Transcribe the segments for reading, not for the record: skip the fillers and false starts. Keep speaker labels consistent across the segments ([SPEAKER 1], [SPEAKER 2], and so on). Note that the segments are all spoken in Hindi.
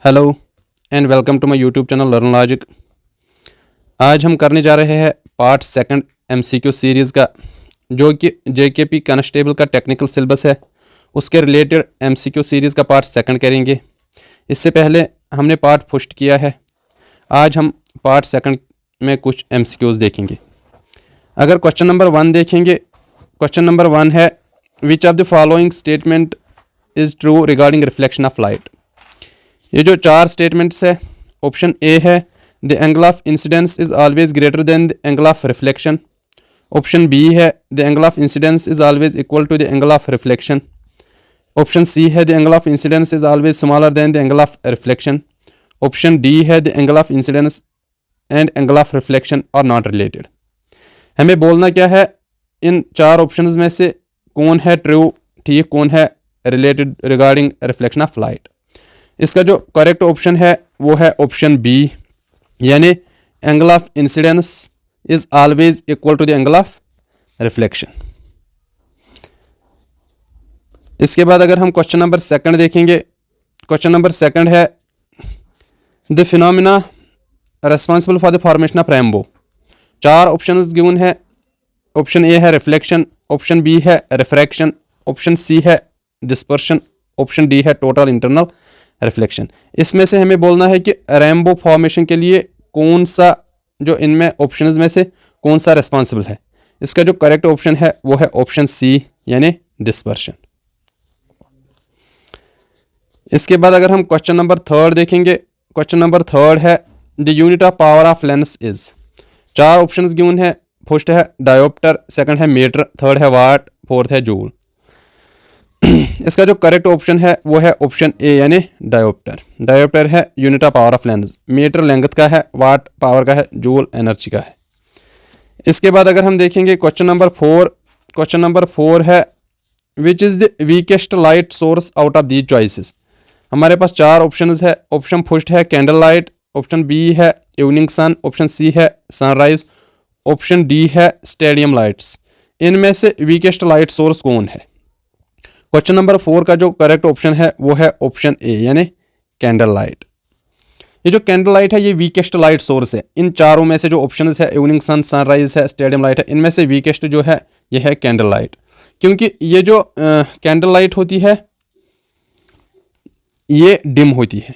[SPEAKER 1] Hello and welcome to my YouTube channel learn logic. आज हम करने जा रहे हैं पार्ट सेकंड एमसीक्यू सीरीज़ का, जो कि जेकेपी कांस्टेबल का टेक्निकल सिलेबस है। उसके रिलेटेड एमसीक्यू सीरीज़ का पार्ट सेकंड करेंगे। इससे पहले हमने पार्ट फर्स्ट किया है। आज हम पार्ट सेकंड में कुछ एमसीक्यूज़ देखेंगे। अगर क्वेश्चन नंबर 1 देखेंगे, क्वेश्चन नंबर 1 है which of the following statement is true regarding reflection of light. ये जो चार स्टेटमेंट्स है, ऑप्शन ए है the angle of incidence is always greater than the angle of reflection. Option B है the angle of incidence is always equal to the angle of reflection. Option C है the angle of incidence is always smaller than the angle of reflection. Option D है the angle of incidence and angle of reflection are not related. हमें बोलना क्या है, इन चार ऑप्शंस में से कौन है ट्रू, ठीक, कौन है related regarding reflection of light. इसका जो करेक्ट ऑप्शन है वो है ऑप्शन बी, यानी angle of incidence is always equal to the angle of reflection. इसके बाद अगर हम क्वेश्चन नंबर सेकंड देखेंगे, क्वेश्चन नंबर सेकंड है the phenomena responsible for the formation of rainbow. चार ऑप्शंस गिवन है। ऑप्शन ए है रिफ्लेक्शन, ऑप्शन बी है रिफ्रैक्शन, ऑप्शन सी है डिस्पर्शन, ऑप्शन डी है टोटल इंटरनल रिफ्लेक्शन। इसमें से हमें बोलना है कि रेनबो फॉर्मेशन के लिए कौन सा, जो इनमें ऑप्शंस में से कौन सा रिस्पॉन्सिबल है। इसका जो करेक्ट ऑप्शन है वो है ऑप्शन सी, यानी डिस्पर्शन। इसके बाद अगर हम क्वेश्चन नंबर थर्ड देखेंगे, क्वेश्चन नंबर थर्ड है the unit of power of lens is. चार ऑप्शंस गिवन है। फर्स्ट है डायोप्टर, सेकंड है मीटर, थर्ड है वाट, फोर्थ है जूल। इसका जो करेक्ट ऑप्शन है वो है ऑप्शन ए, यानी डायोप्टर। डायोप्टर है unit of power of lens, metre length का है, वाट पावर का है, जूल एनर्जी का है। इसके बाद अगर हम देखेंगे क्वेश्चन नंबर 4, क्वेश्चन नंबर 4 है which is the weakest light source out of these choices. हमारे पास चार ऑप्शंस है। ऑप्शन फर्स्ट है कैंडल लाइट, ऑप्शन बी है इवनिंग सन, ऑप्शन सी है सनराइज, ऑप्शन डी है स्टेडियम लाइट्स। इनमें से वीकेस्ट लाइट सोर्स कौन है। क्वेश्चन नंबर 4 का जो करेक्ट ऑप्शन है वो है ऑप्शन ए, यानी कैंडल लाइट। ये जो कैंडल लाइट है ये वीकेस्ट लाइट सोर्स है। इन चारों में से जो ऑप्शन है इवनिंग सन, सनराइज है, स्टेडियम लाइट है, इनमें से वीकेस्ट जो है ये है कैंडल लाइट। क्योंकि ये जो कैंडल लाइट होती है ये डिम होती है,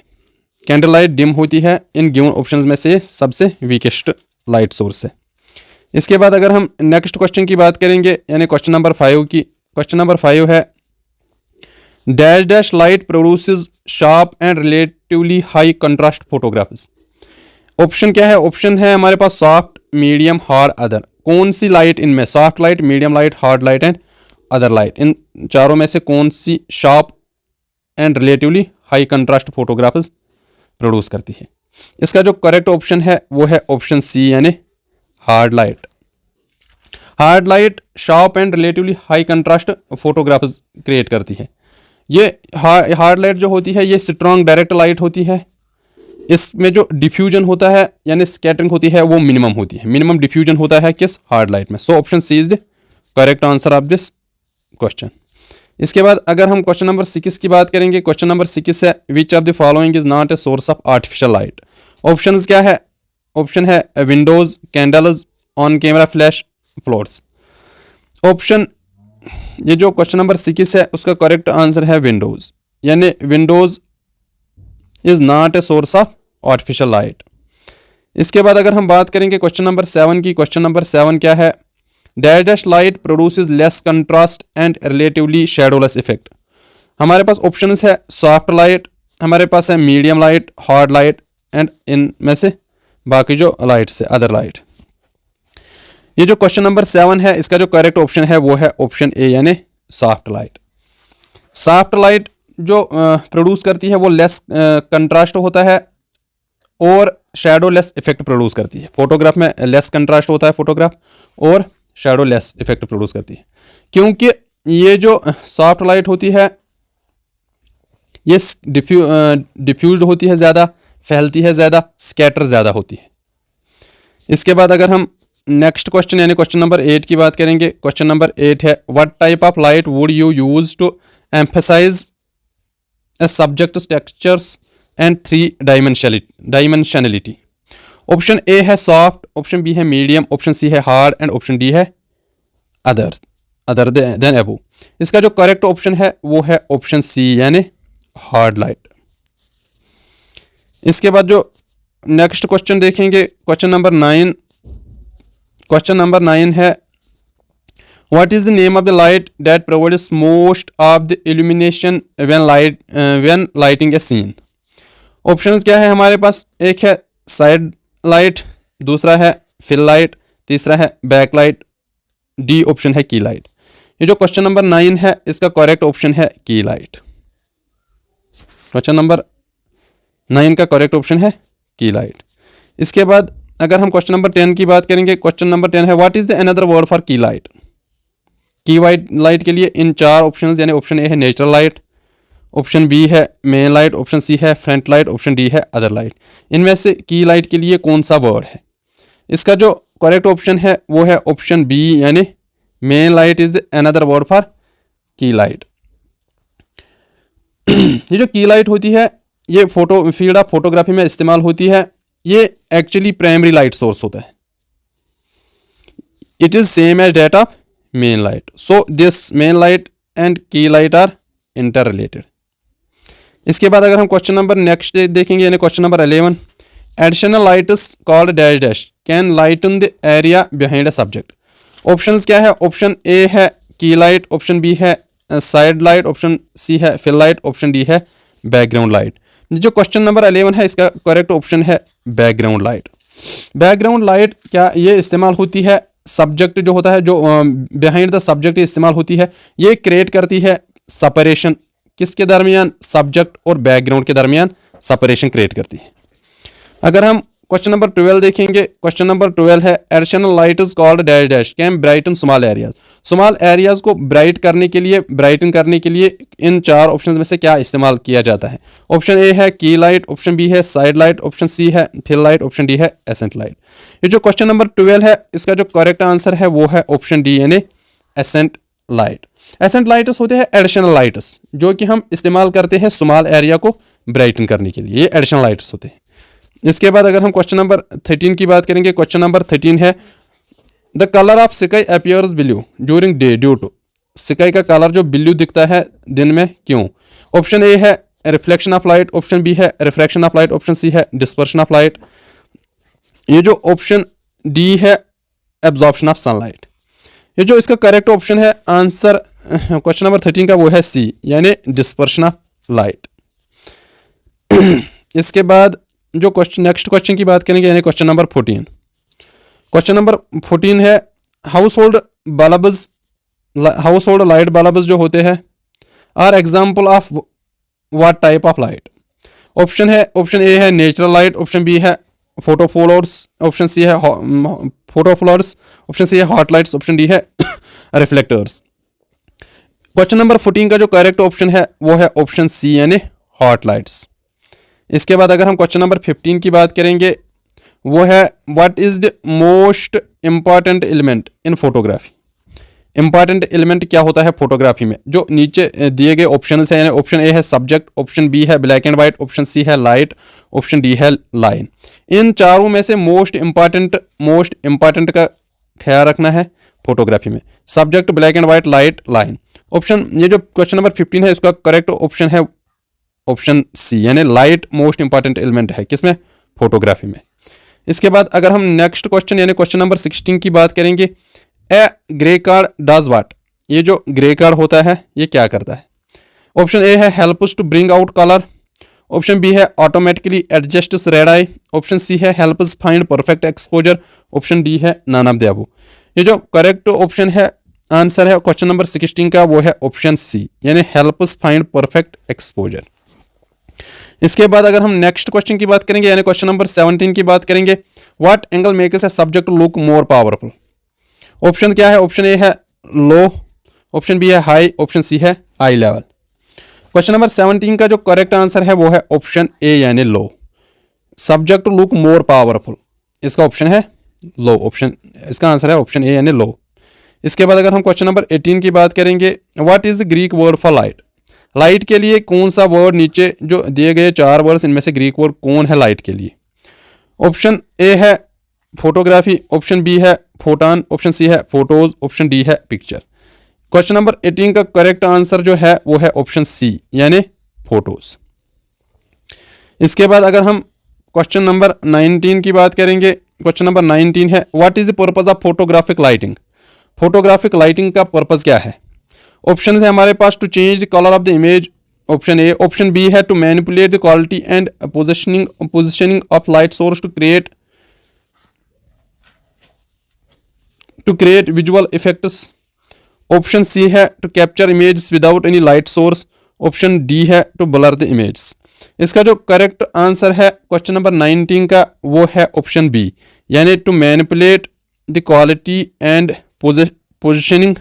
[SPEAKER 1] कैंडल लाइट डिम होती है। इन गिवन ऑप्शंस में से सबसे वीकेस्ट लाइट सोर्स है। इसके बाद अगर हम नेक्स्ट क्वेश्चन की बात करेंगे, यानी क्वेश्चन नंबर 5 की, क्वेश्चन नंबर 5 है dash dash light produces sharp and relatively high contrast photographs. Option क्या है, ऑप्शन है हमारे पास सॉफ्ट, मीडियम, हार्ड, अदर। कौन सी लाइट इनमें, soft light, medium light, hard light and other light, इन चारों में से कौन सी sharp and relatively high contrast photographs produce करती है। इसका जो करेक्ट ऑप्शन है वो है ऑप्शन सी, यानी hard light. Hard light sharp and relatively high contrast photographs create करती है। ये हार्ड लाइट जो होती है ये स्ट्रॉन्ग डायरेक्ट लाइट होती है। इसमें जो डिफ्यूजन होता है यानी स्कैटरिंग होती है वो मिनिमम होती है। मिनिमम डिफ्यूजन होता है किस, हार्ड लाइट में। So option C is the correct answer of this question. इसके बाद अगर हम क्वेश्चन नंबर 6 की बात करेंगे, क्वेश्चन नंबर 6 है which of the following is not a source of artificial light. Options क्या है, ऑप्शन है Windows, candles, on camera flash, floors. Option, ये जो क्वेश्चन नंबर 6 है उसका करेक्ट आंसर है विंडोज, यानी Windows is not a source of artificial light. इसके बाद अगर हम बात करेंगे क्वेश्चन नंबर 7 की, क्वेश्चन नंबर 7 क्या है dash dash light produces less contrast and relatively shadowless effect. हमारे पास ऑप्शंस है सॉफ्ट लाइट, हमारे पास है medium light, hard light and इनमें से बाकी जो लाइट्स है अदर लाइट। ये जो क्वेश्चन नंबर 7 है इसका जो करेक्ट ऑप्शन है वो है ऑप्शन ए, यानी सॉफ्ट लाइट। सॉफ्ट लाइट जो प्रोड्यूस करती है वो लेस कंट्रास्ट होता है और शैडो लेस इफेक्ट प्रोड्यूस करती है। फोटोग्राफ में लेस कंट्रास्ट होता है फोटोग्राफ और शैडो लेस इफेक्ट प्रोड्यूस करती है। क्योंकि ये जो सॉफ्ट लाइट होती है ये डिफ्यूज होती है ज़्यादा, फैलती है ज़्यादा, स्कैटर ज़्यादा होती है। इसके बाद अगर हम नेक्स्ट क्वेश्चन यानी क्वेश्चन नंबर 8 की बात करेंगे, क्वेश्चन नंबर 8 है what type of light would you use to emphasise a subject's textures and 3 dimensionality. Option A है सॉफ्ट, ऑप्शन बी है मीडियम, ऑप्शन सी है हार्ड एंड ऑप्शन डी है अदर देन अबो। इसका जो करेक्ट ऑप्शन है वो है ऑप्शन सी यानी हार्ड लाइट। इसके बाद जो नेक्स्ट क्वेश्चन देखेंगे क्वेश्चन नंबर 9 है what is the name of the light that provides most of the illumination when lighting a scene. Options क्या है हमारे पास, एक है साइड लाइट, दूसरा है फिल लाइट, तीसरा है बैक लाइट, डी ऑप्शन है की लाइट। ये जो क्वेश्चन नंबर 9 है इसका करेक्ट ऑप्शन है की लाइट। क्वेश्चन नंबर 9 का करेक्ट ऑप्शन है की लाइट। इसके बाद अगर हम क्वेश्चन नंबर 10 की बात करेंगे, क्वेश्चन नंबर 10 है what is the another word for की लाइट। की लाइट के लिए इन 4 ऑप्शंस यानी ऑप्शन ए है नेचुरल लाइट, ऑप्शन बी है मेन लाइट, ऑप्शन सी है फ्रंट लाइट, ऑप्शन डी है अदर लाइट। इनमें से की लाइट के लिए कौन सा वर्ड है? इसका जो करेक्ट ऑप्शन है वो है ऑप्शन बी यानी main light is the another word for की लाइट। ये जो की लाइट होती है ये फील्ड ऑफ फोटोग्राफी में इस्तेमाल होती है। ये एक्चुअली प्राइमरी लाइट सोर्स होता है। It is same as that of main light, so this main light and key light are interrelated. इसके बाद अगर हम क्वेश्चन नंबर नेक्स्ट देखेंगे यानी question number 11 additional lights called dash dash can lighten the area behind a subject. Options क्या है, ऑप्शन ए है की लाइट, ऑप्शन बी है साइड लाइट, ऑप्शन सी है फिल लाइट, ऑप्शन डी है बैकग्राउंड लाइट। जो क्वेश्चन नंबर 11 है इसका करेक्ट ऑप्शन है बैकग्राउंड लाइट। बैकग्राउंड लाइट क्या ये इस्तेमाल होती है सब्जेक्ट जो होता है जो बिहाइंड द सब्जेक्ट इस्तेमाल होती है। ये क्रिएट करती है सेपरेशन किसके दरमियान, सब्जेक्ट और बैकग्राउंड के दरमियान सेपरेशन क्रिएट करती है। अगर हम क्वेश्चन नंबर 12 देखेंगे, क्वेश्चन नंबर 12 है additional light is called dash dash can brighten small areas. Small areas को ब्राइटन करने के लिए इन 4 ऑप्शंस में से क्या इस्तेमाल किया जाता है? ऑप्शन ए है की लाइट, ऑप्शन बी है साइड लाइट, ऑप्शन सी है फिल लाइट, ऑप्शन डी है एसेंट लाइट। ये जो क्वेश्चन नंबर 12 है इसका जो करेक्ट आंसर है वो है ऑप्शन डी यानी एसेंट लाइट। एसेंट लाइट्स होते हैं एडिशनल लाइट्स जो कि हम इस्तेमाल करते हैं स्मॉल एरिया को ब्राइटन करने के लिए, ये एडिशनल लाइट्स होते हैं। इसके बाद अगर हम क्वेश्चन नंबर 13 की बात करेंगे, क्वेश्चन नंबर 13 है the colour of sky appears blue during day due to. Sky का कलर जो ब्लू दिखता है दिन में क्यों? ऑप्शन ए है reflection of light, option B है refraction of light, option C है डिस्पर्शन ऑफ लाइट। ये जो ऑप्शन डी है एब्जॉर्प्शन ऑफ सनलाइट। ये जो इसका करेक्ट ऑप्शन है आंसर क्वेश्चन नंबर 13 का वो है सी यानी डिस्पर्शन ऑफ लाइट। इसके बाद जो नेक्स्ट क्वेश्चन की बात करेंगे यानी क्वेश्चन नंबर 14। क्वेश्चन नंबर 14 है हाउस होल्ड लाइट बल्ब्स जो होते हैं are example of what type of light. Option A है नेचुरल लाइट, ऑप्शन बी है फोटोफ्लोर्स, ऑप्शन सी है फोटोफ्लोर्स, ऑप्शन सी है हॉट लाइट्स, ऑप्शन डी है रिफ्लेक्टर्स। क्वेश्चन नंबर 14 का जो करेक्ट ऑप्शन है वो है ऑप्शन सी यानी हॉट लाइट्स। इसके बाद अगर हम क्वेश्चन नंबर 15 की बात करेंगे वो है what is the most important element in photography. Important element क्या होता है फोटोग्राफी में? जो नीचे दिए गए ऑप्शन है, ऑप्शन ए है सब्जेक्ट, ऑप्शन बी है black and white, option C है लाइट, ऑप्शन डी है लाइन। इन चारों में से मोस्ट इंपॉर्टेंट का ख्याल रखना है फोटोग्राफी में। Subject, black and white, light, line. Option ये जो क्वेश्चन नंबर 15 है इसका करेक्ट ऑप्शन है ऑप्शन सी यानी लाइट मोस्ट इंपॉर्टेंट एलिमेंट है किसमें? फोटोग्राफी में। इसके बाद अगर हम नेक्स्ट क्वेश्चन यानी क्वेश्चन नंबर 16 की बात करेंगे ए ग्रे कार्ड डज व्हाट। ये जो ग्रे कार्ड होता है ये क्या करता है? ऑप्शन ए है helps to bring out colour, option B है automatically adjusts red eye, option C है helps find perfect exposure, option D है नन ऑफ द अबव। ये जो करेक्ट ऑप्शन है आंसर है क्वेश्चन नंबर 16 का वो है ऑप्शन सी यानी हेल्प्स फाइंड परफेक्ट एक्सपोजर। इसके बाद अगर हम नेक्स्ट क्वेश्चन की बात करेंगे यानी क्वेश्चन नंबर 17 की बात करेंगे what angle makes a subject look more powerful. Option क्या है? ऑप्शन ए है लो, ऑप्शन बी है हाई, ऑप्शन सी है आई लेवल। क्वेश्चन नंबर 17 का जो करेक्ट आंसर है वो है ऑप्शन ए यानी लो। सब्जेक्ट लुक मोर पावरफुल इसका ऑप्शन है लो, ऑप्शन इसका आंसर है ऑप्शन ए यानी लो। इसके बाद अगर हम क्वेश्चन नंबर 18 की बात करेंगे what is the Greek word for light. Light के लिए कौन सा वर्ड, नीचे जो दिए गए 4 वर्ड्स इनमें से ग्रीक वर्ड कौन है लाइट के लिए? ऑप्शन ए है फोटोग्राफी, ऑप्शन बी है फोटोन, ऑप्शन सी है फोटोज, ऑप्शन डी है पिक्चर। क्वेश्चन नंबर 18 का करेक्ट आंसर जो है वो है ऑप्शन सी यानी फोटोज। इसके बाद अगर हम क्वेश्चन नंबर 19 की बात करेंगे, क्वेश्चन नंबर 19 है what is the purpose of photographic lighting? Photographic lighting का पर्पस क्या है? ऑप्शन है हमारे पास to change the colour of the image, option A, option B है to manipulate the quality and positioning of light source to create visual effects, option C है to capture image without any light source, option D है टू ब्लर द इमेज। इसका जो करेक्ट आंसर है क्वेश्चन नंबर 19 का वो है ऑप्शन बी यानी to manipulate the quality and positioning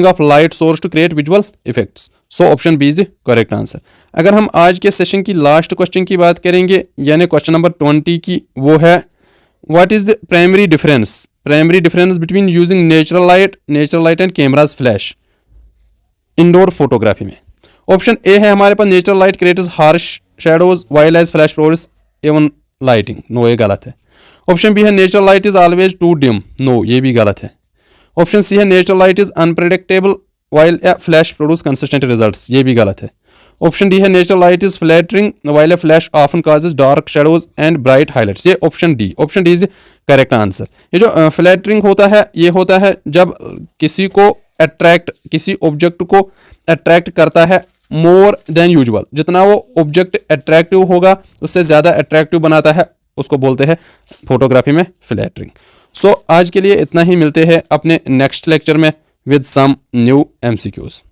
[SPEAKER 1] of light source to create visual effects. So option B is the correct answer. अगर हम आज के सेशन की लास्ट क्वेश्चन की बात करेंगे यानी क्वेश्चन नंबर 20 की, वो है what is the primary difference between using natural light and camera's flash indoor photography में? ऑप्शन ए है हमारे पास natural light creates harsh shadows while as flash produce even lighting, no ये गलत है। ऑप्शन बी है natural light is always too dim, no ये भी गलत है। ऑप्शन सी है natural light is unpredictable while a flash produce consistent results, ये भी गलत है। ऑप्शन डी है natural light is flattering while a flash often causes dark shadows and bright highlights, ये option D is correct answer. ये जो फ्लैटरिंग होता है ये होता है जब किसी ऑब्जेक्ट को अट्रैक्ट करता है मोर देन यूजुअल, जितना वो ऑब्जेक्ट अट्रैक्टिव होगा उससे ज़्यादा अट्रैक्टिव बनाता है, उसको बोलते हैं फोटोग्राफी में फ्लैटरिंग। सो आज के लिए इतना ही, मिलते हैं अपने नेक्स्ट लेक्चर में विद सम न्यू MCQs।